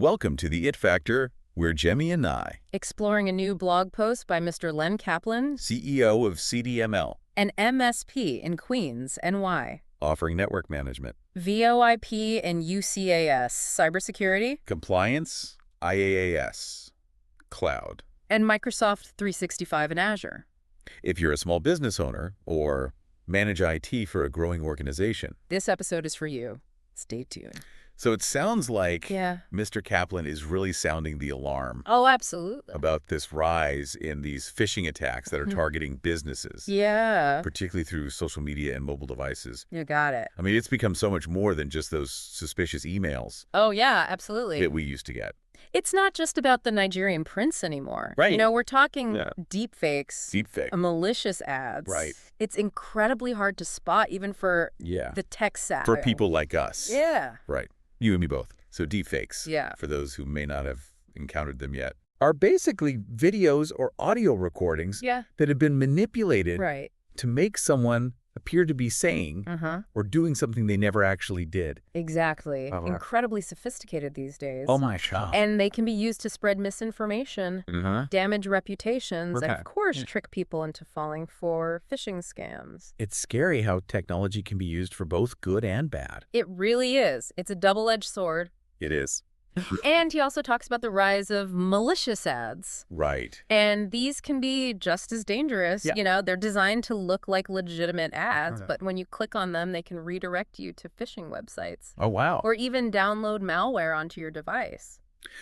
Welcome to the It Factor. We're Jemmy and I, Exploring a new blog post by Mr. Len Kaplan, CEO of CDML, an MSP in Queens, NY. offering network management, VoIP and UCAS, Cybersecurity, compliance, IaaS, cloud. and Microsoft 365 and Azure. If you're a small business owner or manage IT for a growing organization. This episode is for you. Stay tuned. So it sounds like Yeah. Mr. Kaplan is really sounding the alarm Oh, absolutely. about this rise in these phishing attacks that are targeting businesses, Yeah. particularly through social media and mobile devices. You got it. I mean, it's become so much more than just those suspicious emails Oh, yeah, absolutely. that we used to get. It's not just about the Nigerian prince anymore. Right. You know, we're talking Yeah. deep fakes, Deepfake. malicious ads. Right. It's incredibly hard to spot, even for Yeah. the tech savvy. For people like us. Yeah. Right. You and me both. So deepfakes, Yeah. for those who may not have encountered them yet, are basically videos or audio recordings Yeah. that have been manipulated Right. to make someone appear to be saying or doing something they never actually did. Exactly. Uh-huh. Incredibly sophisticated these days. Oh my God. And they can be used to spread misinformation, damage reputations, and Okay. of course trick people into falling for phishing scams. It's scary how technology can be used for both good and bad. It really is. It's a double-edged sword. It is. And he also talks about the rise of malicious ads. Right. And these can be just as dangerous. Yeah. You know, they're designed to look like legitimate ads, Okay. but when you click on them, they can redirect you to phishing websites Oh, wow. or even download malware onto your device.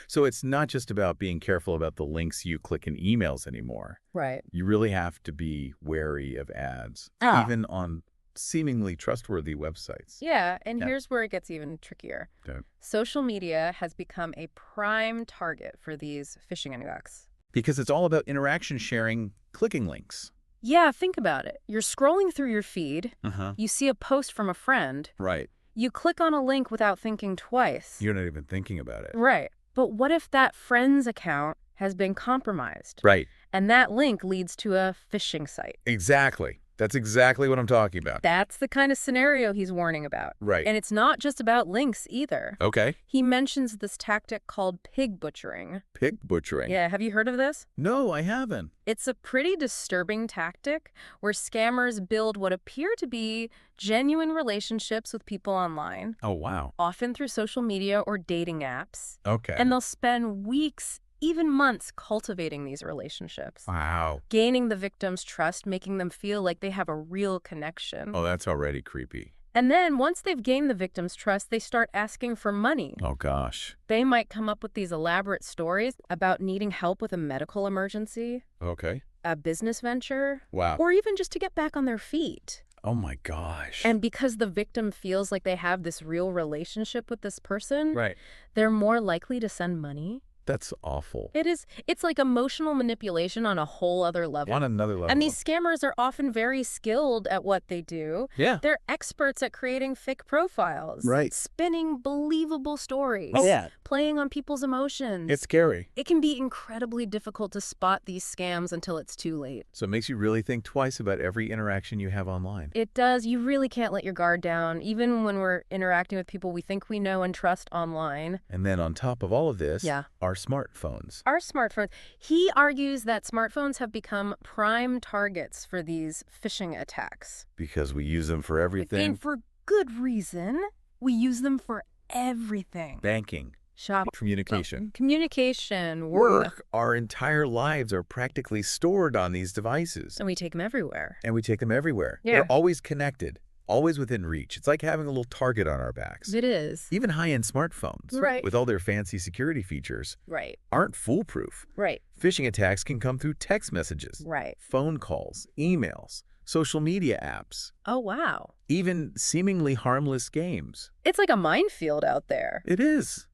So it's not just about being careful about the links you click in emails anymore. Right. You really have to be wary of ads, Ah. even on seemingly trustworthy websites. Yeah, and Yeah. here's where it gets even trickier. Okay. Social media has become a prime target for these phishing attacks. Because it's all about interaction sharing, clicking links. Yeah, think about it. You're scrolling through your feed, Uh-huh. you see a post from a friend, Right. you click on a link without thinking twice. You're not even thinking about it. Right. But what if that friend's account has been compromised? Right. And that link leads to a phishing site. Exactly. That's exactly what I'm talking about. That's the kind of scenario he's warning about. Right. And it's not just about links either. Okay. He mentions this tactic called pig butchering. Pig butchering. Yeah, have you heard of this? No, I haven't. It's a pretty disturbing tactic where scammers build what appear to be genuine relationships with people online, Oh, wow. often through social media or dating apps. Okay. And they'll spend weeks, even months, cultivating these relationships, Wow. gaining the victim's trust, making them feel like they have a real connection. Oh, that's already creepy. And then once they've gained the victim's trust, they start asking for money. Oh, gosh. They might come up with these elaborate stories about needing help with a medical emergency, Okay. a business venture, Wow. or even just to get back on their feet. Oh, my gosh. And because the victim feels like they have this real relationship with this person, Right. they're more likely to send money. That's awful. It's like emotional manipulation on a whole other level. On another level. And these scammers are often very skilled at what they do. Yeah. They're experts at creating fake profiles. Right. Spinning believable stories. Oh, yeah. Playing on people's emotions. It's scary. It can be incredibly difficult to spot these scams until it's too late. So it makes you really think twice about every interaction you have online. It does. You really can't let your guard down, even when we're interacting with people we think we know and trust online. And then on top of all of this, Yeah. our smartphones. Our smartphones. He argues that smartphones have become prime targets for these phishing attacks. Because we use them for everything. And for good reason. We use them for everything. Banking, Shop, communication, communication, work. Our entire lives are practically stored on these devices. And we take them everywhere. And we take them everywhere. Yeah. They're always connected, always within reach. It's like having a little target on our backs. It is. Even high-end smartphones, Right. with all their fancy security features, Right. aren't foolproof. Right. Phishing attacks can come through text messages, Right. phone calls, emails, social media apps, Oh, wow. even seemingly harmless games. It's like a minefield out there, It is,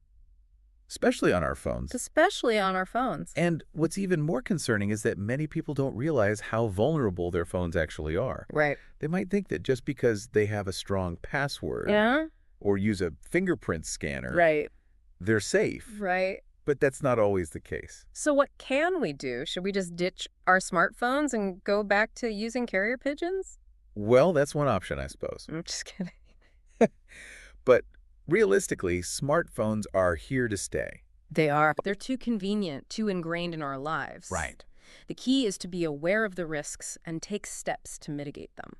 especially on our phones. especially on our phones. And what's even more concerning is that many people don't realize how vulnerable their phones actually are. Right. They might think that just because they have a strong password Yeah? or use a fingerprint scanner, Right. they're safe. Right. But that's not always the case. So what can we do? Should we just ditch our smartphones and go back to using carrier pigeons? Well, that's one option, I suppose. I'm just kidding. But realistically, smartphones are here to stay. They are. They're too convenient, too ingrained in our lives. Right. The key is to be aware of the risks and take steps to mitigate them.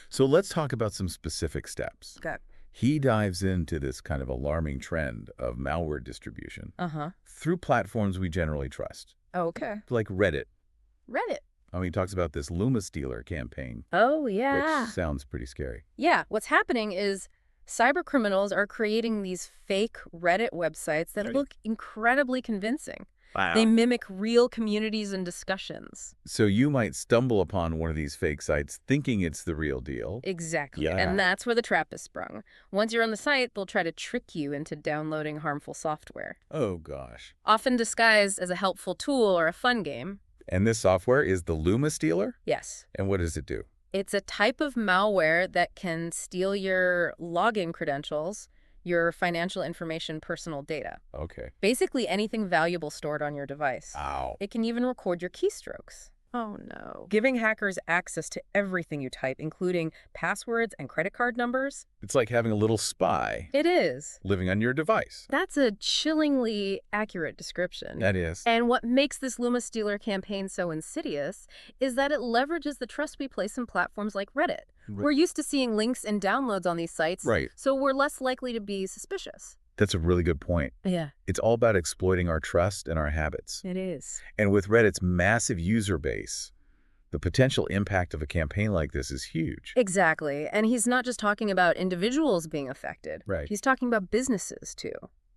So let's talk about some specific steps. Okay. He dives into this kind of alarming trend of malware distribution Uh-huh. through platforms we generally trust, Okay. like Reddit. Reddit. I mean, he talks about this Luma Stealer campaign, Oh, which yeah. sounds pretty scary. Yeah, what's happening is cyber criminals are creating these fake Reddit websites that Right. look incredibly convincing. Wow. They mimic real communities and discussions. So you might stumble upon one of these fake sites thinking it's the real deal. Exactly. Yeah. And that's where the trap is sprung. Once you're on the site, they'll try to trick you into downloading harmful software, Oh, gosh. often disguised as a helpful tool or a fun game. And this software is the Luma Stealer? Yes. And what does it do? It's a type of malware that can steal your login credentials, your financial information, personal data. Okay. Basically anything valuable stored on your device. Ow. It can even record your keystrokes. Oh no. Giving hackers access to everything you type, including passwords and credit card numbers. It's like having a little spy It is. living on your device. That's a chillingly accurate description. That is. And what makes this Luma Stealer campaign so insidious is that it leverages the trust we place in platforms like Reddit. We're used to seeing links and downloads on these sites, Right. so we're less likely to be suspicious. That's a really good point. Yeah, It's all about exploiting our trust and our habits. it is. And with Reddit's massive user base, the potential impact of a campaign like this is huge. Exactly. And he's not just talking about individuals being affected. Right. He's talking about businesses, too.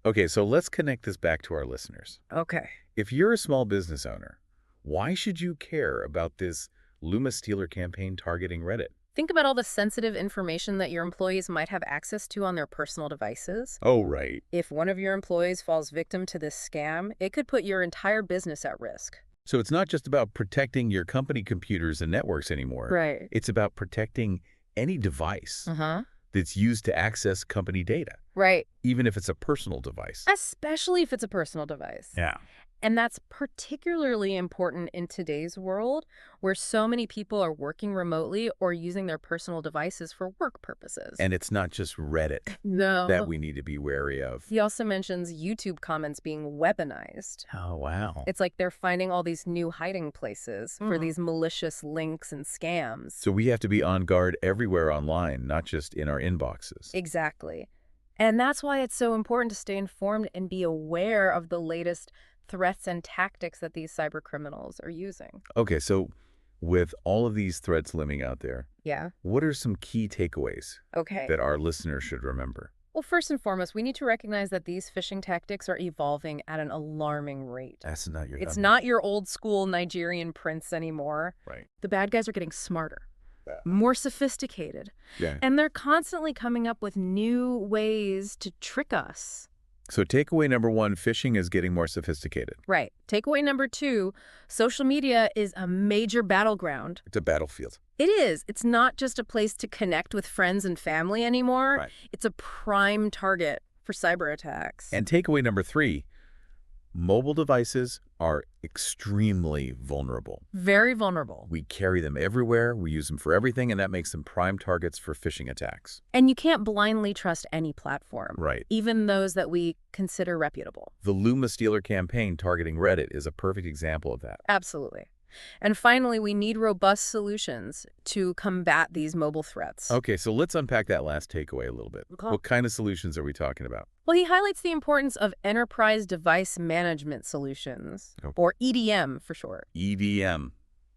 Okay, so let's connect this back to our listeners. Okay. If you're a small business owner, why should you care about this Luma Stealer campaign targeting Reddit? Think about all the sensitive information that your employees might have access to on their personal devices. Oh, right. If one of your employees falls victim to this scam, it could put your entire business at risk. So it's not just about protecting your company computers and networks anymore. Right. It's about protecting any device Uh-huh. that's used to access company data, Right. even if it's a personal device. Especially if it's a personal device. Yeah. And that's particularly important in today's world, where so many people are working remotely or using their personal devices for work purposes. And it's not just Reddit No. that we need to be wary of. He also mentions YouTube comments being weaponized. Oh, wow. It's like they're finding all these new hiding places for these malicious links and scams. So we have to be on guard everywhere online, not just in our inboxes. Exactly. And that's why it's so important to stay informed and be aware of the latest threats and tactics that these cyber criminals are using. Okay, so with all of these threats looming out there, Yeah. what are some key takeaways Okay. that our listeners should remember? Well, first and foremost, we need to recognize that these phishing tactics are evolving at an alarming rate. That's not your It's not your old school Nigerian prince anymore. right. The bad guys are getting smarter, Yeah. more sophisticated, Yeah. and they're constantly coming up with new ways to trick us. So takeaway number one, phishing is getting more sophisticated. Right. Takeaway number two, social media is a major battleground. It's a battlefield. It is. It's not just a place to connect with friends and family anymore. Right. It's a prime target for cyber attacks. And takeaway number three, mobile devices are extremely vulnerable. Very vulnerable. We carry them everywhere, we use them for everything, and that makes them prime targets for phishing attacks. And you can't blindly trust any platform, Right. even those that we consider reputable. The Luma Stealer campaign targeting Reddit is a perfect example of that. Absolutely. And finally, we need robust solutions to combat these mobile threats. Okay, so let's unpack that last takeaway a little bit. Okay. What kind of solutions are we talking about? Well, he highlights the importance of enterprise device management solutions, Oh. or EDM for short. EDM.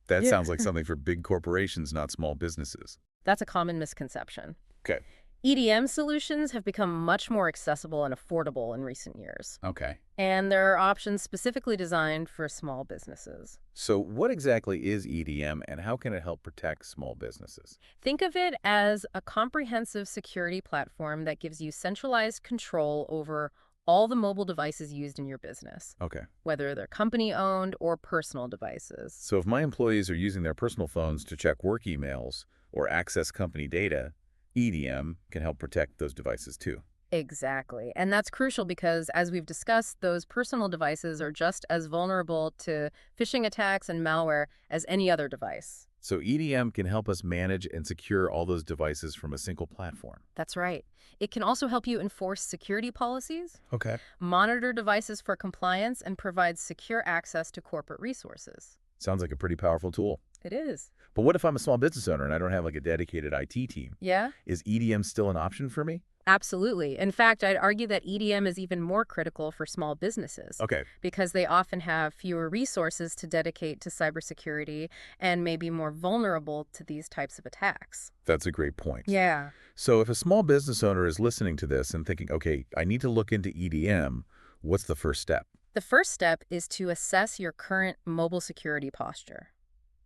That Yeah. sounds like something for big corporations, not small businesses. That's a common misconception. Okay. EDM solutions have become much more accessible and affordable in recent years. Okay. And there are options specifically designed for small businesses. So what exactly is EDM and how can it help protect small businesses? Think of it as a comprehensive security platform that gives you centralized control over all the mobile devices used in your business, Okay. whether they're company-owned or personal devices. So if my employees are using their personal phones to check work emails or access company data, EDM can help protect those devices too. Exactly. And that's crucial because, as we've discussed, those personal devices are just as vulnerable to phishing attacks and malware as any other device. So EDM can help us manage and secure all those devices from a single platform. That's right. It can also help you enforce security policies, Okay. monitor devices for compliance, and provide secure access to corporate resources. Sounds like a pretty powerful tool. It is. But what if I'm a small business owner and I don't have like a dedicated IT team? Yeah? Is EDM still an option for me? Absolutely. In fact, I'd argue that EDM is even more critical for small businesses Okay. because they often have fewer resources to dedicate to cybersecurity and may be more vulnerable to these types of attacks. That's a great point. Yeah. So if a small business owner is listening to this and thinking, okay, I need to look into EDM, what's the first step? The first step is to assess your current mobile security posture.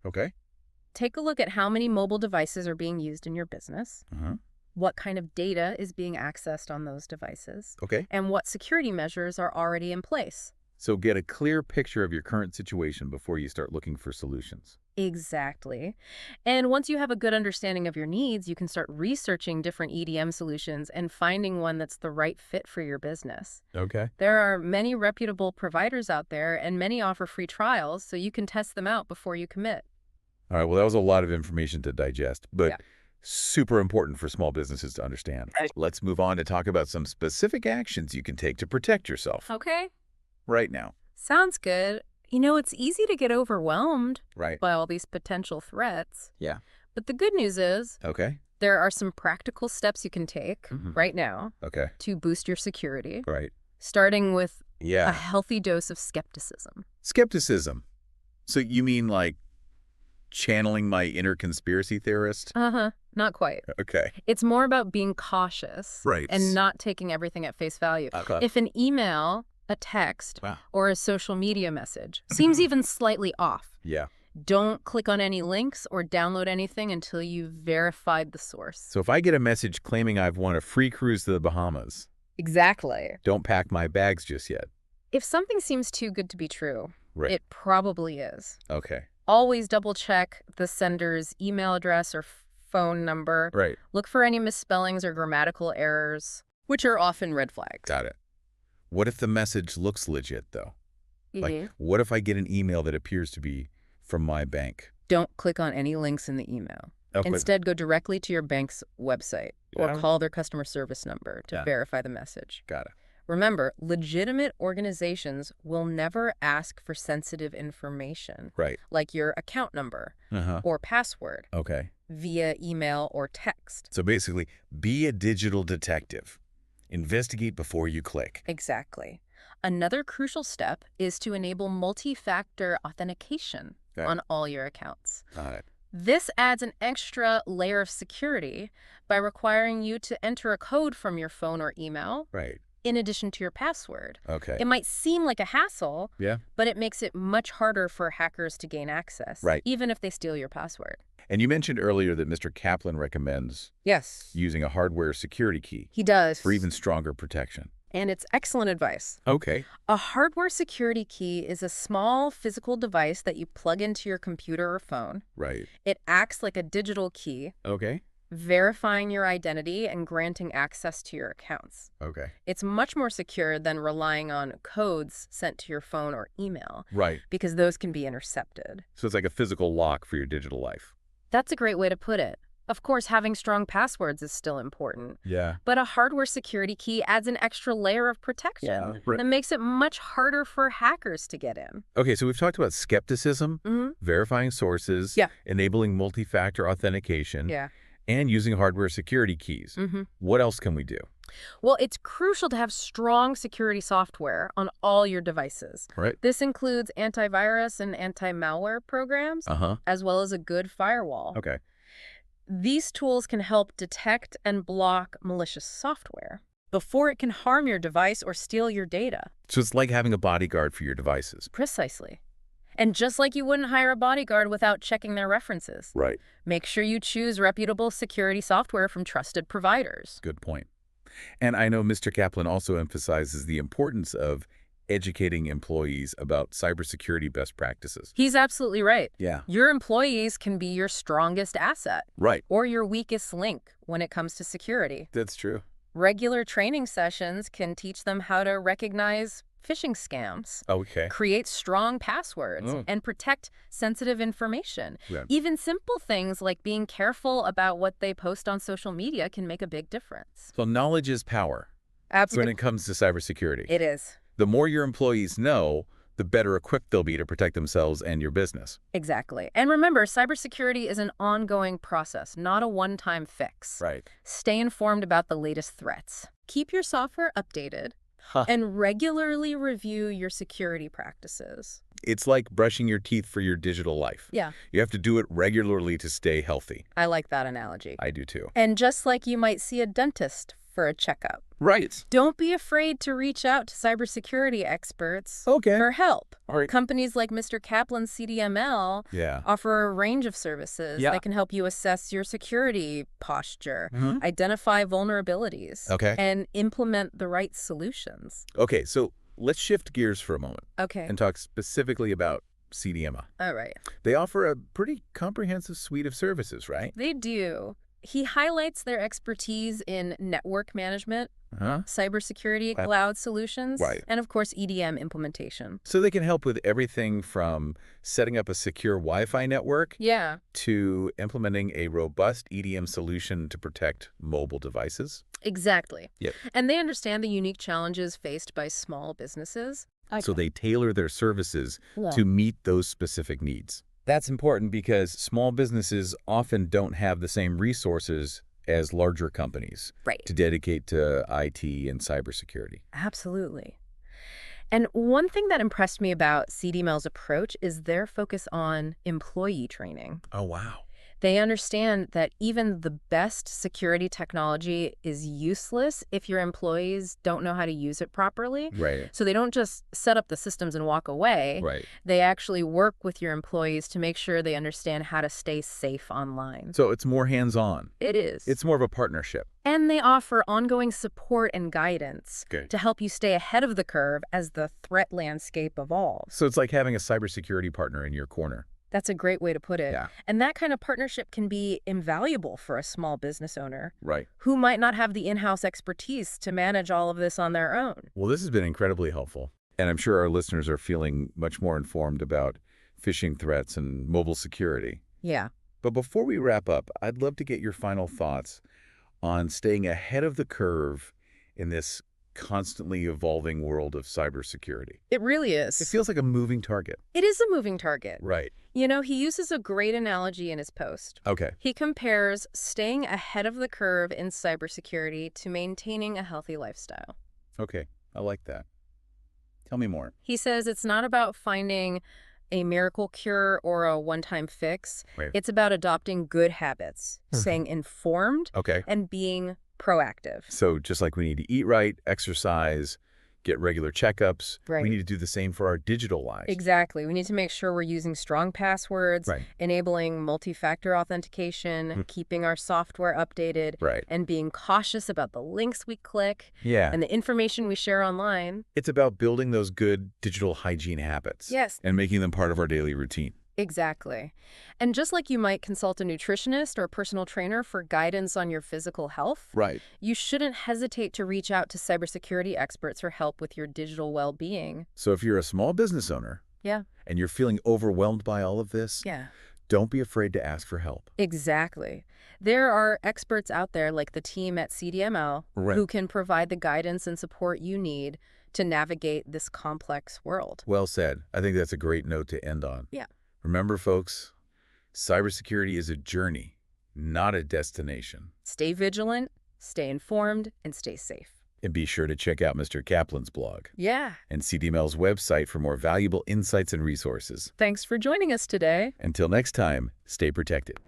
Okay. Take a look at how many mobile devices are being used in your business, Uh-huh. what kind of data is being accessed on those devices, Okay. and what security measures are already in place. So get a clear picture of your current situation before you start looking for solutions. Exactly. And once you have a good understanding of your needs, you can start researching different EDM solutions and finding one that's the right fit for your business. Okay. There are many reputable providers out there, and many offer free trials, so you can test them out before you commit. All right. Well, that was a lot of information to digest, but Yeah. super important for small businesses to understand. Let's move on to talk about some specific actions you can take to protect yourself Okay. right now. Sounds good. You know, it's easy to get overwhelmed Right. by all these potential threats. Yeah. But the good news is Okay. there are some practical steps you can take right now Okay. to boost your security, Right. starting with a Yeah. healthy dose of skepticism. Skepticism. So you mean like channeling my inner conspiracy theorist? Uh-huh. Not quite. Okay. It's more about being cautious Right. and not taking everything at face value. Okay. If an email, a text, Wow. or a social media message seems even slightly off, Yeah. don't click on any links or download anything until you've verified the source. So if I get a message claiming I've won a free cruise to the Bahamas, Exactly. don't pack my bags just yet. If something seems too good to be true, Right. it probably is. Okay. Always double check the sender's email address or phone number. Right. Look for any misspellings or grammatical errors, which are often red flags. Got it. What if the message looks legit, though? Like, Mhm. what if I get an email that appears to be from my bank? Don't click on any links in the email. Okay. Instead, go directly to your bank's website or Yeah. call their customer service number to Yeah. verify the message. Got it. Remember, legitimate organizations will never ask for sensitive information, Right. like your account number Uh-huh. or password, Okay. via email or text. So basically, be a digital detective. Investigate before you click. Exactly. Another crucial step is to enable multi-factor authentication Okay. on all your accounts. Got it. This adds an extra layer of security by requiring you to enter a code from your phone or email Right. in addition to your password. Okay. It might seem like a hassle, Yeah. but it makes it much harder for hackers to gain access, Right. even if they steal your password. And you mentioned earlier that Mr. Kaplan recommends Yes, using a hardware security key he does. for even stronger protection. And it's excellent advice. Okay. A hardware security key is a small physical device that you plug into your computer or phone. Right. It acts like a digital key, Okay. verifying your identity and granting access to your accounts. Okay. It's much more secure than relying on codes sent to your phone or email, Right. because those can be intercepted. So it's like a physical lock for your digital life. That's a great way to put it. Of course, having strong passwords is still important, Yeah. but a hardware security key adds an extra layer of protection Right. that makes it much harder for hackers to get in. Okay, so we've talked about skepticism, verifying sources, Yeah. enabling multi-factor authentication, Yeah. and using hardware security keys. What else can we do? Well, it's crucial to have strong security software on all your devices. Right. This includes antivirus and anti-malware programs, Uh-huh. as well as a good firewall. Okay. These tools can help detect and block malicious software before it can harm your device or steal your data. So it's like having a bodyguard for your devices. Precisely. And just like you wouldn't hire a bodyguard without checking their references, Right. make sure you choose reputable security software from trusted providers. Good point. And I know Mr. Kaplan also emphasizes the importance of educating employees about cybersecurity best practices. He's absolutely right. Yeah. Your employees can be your strongest asset Right. or your weakest link when it comes to security. That's true. Regular training sessions can teach them how to recognize phishing scams, Okay. create strong passwords, Mm. and protect sensitive information. Yeah. Even simple things like being careful about what they post on social media can make a big difference. So knowledge is power when Absolutely. it comes to cybersecurity. It is. The more your employees know, the better equipped they'll be to protect themselves and your business. Exactly. And remember, cybersecurity is an ongoing process, not a one-time fix. Right. Stay informed about the latest threats. Keep your software updated Huh. and regularly review your security practices. It's like brushing your teeth for your digital life. Yeah, You have to do it regularly to stay healthy. I like that analogy. I do too. And just like you might see a dentist for a checkup, Right. don't be afraid to reach out to cybersecurity experts Okay. for help. All right. Companies like Mr. Kaplan's CDML Yeah. offer a range of services Yeah. that can help you assess your security posture, Mhm. identify vulnerabilities, Okay. and implement the right solutions. Okay, so let's shift gears for a moment Okay. and talk specifically about CDML. All right. They offer a pretty comprehensive suite of services, right? They do. He highlights their expertise in network management, Huh? cybersecurity, Right. cloud solutions, Right. and of course, EDM implementation. So they can help with everything from setting up a secure Wi-Fi network Yeah, to implementing a robust EDM solution to protect mobile devices. exactly. Yep. And they understand the unique challenges faced by small businesses. So they tailor their services Yeah. to meet those specific needs. That's important because small businesses often don't have the same resources as larger companies Right. to dedicate to IT and cybersecurity. Absolutely. And one thing that impressed me about CDML's approach is their focus on employee training. Oh, wow. They understand that even the best security technology is useless if your employees don't know how to use it properly. Right. So they don't just set up the systems and walk away. Right. They actually work with your employees to make sure they understand how to stay safe online. So it's more hands-on. It is. It's more of a partnership. And they offer ongoing support and guidance Good. to help you stay ahead of the curve as the threat landscape evolves. So it's like having a cybersecurity partner in your corner. That's a great way to put it. Yeah. And that kind of partnership can be invaluable for a small business owner Right. who might not have the in-house expertise to manage all of this on their own. Well, this has been incredibly helpful. And I'm sure our listeners are feeling much more informed about phishing threats and mobile security. Yeah. But before we wrap up, I'd love to get your final thoughts on staying ahead of the curve in this constantly evolving world of cybersecurity. It really is. It feels like a moving target. It is a moving target. Right. You know, he uses a great analogy in his post. Okay. He compares staying ahead of the curve in cybersecurity to maintaining a healthy lifestyle. Okay. I like that. Tell me more. He says it's not about finding a miracle cure or a one-time fix. Right. It's about adopting good habits, staying informed, Okay. and being proactive. So just like we need to eat right, exercise, get regular checkups, Right. we need to do the same for our digital lives. Exactly. We need to make sure we're using strong passwords, Right. enabling multi-factor authentication, keeping our software updated, Right. and being cautious about the links we click Yeah. and the information we share online. It's about building those good digital hygiene habits. Yes. And making them part of our daily routine. Exactly. And just like you might consult a nutritionist or a personal trainer for guidance on your physical health, Right. you shouldn't hesitate to reach out to cybersecurity experts for help with your digital well-being. So if you're a small business owner Yeah. and you're feeling overwhelmed by all of this, Yeah. don't be afraid to ask for help. Exactly. There are experts out there like the team at CDML Right. who can provide the guidance and support you need to navigate this complex world. Well said. I think that's a great note to end on. Yeah. Remember, folks, cybersecurity is a journey, not a destination. Stay vigilant, stay informed, and stay safe. And be sure to check out Mr. Kaplan's blog Yeah. and CDML's website for more valuable insights and resources. Thanks for joining us today. Until next time, stay protected.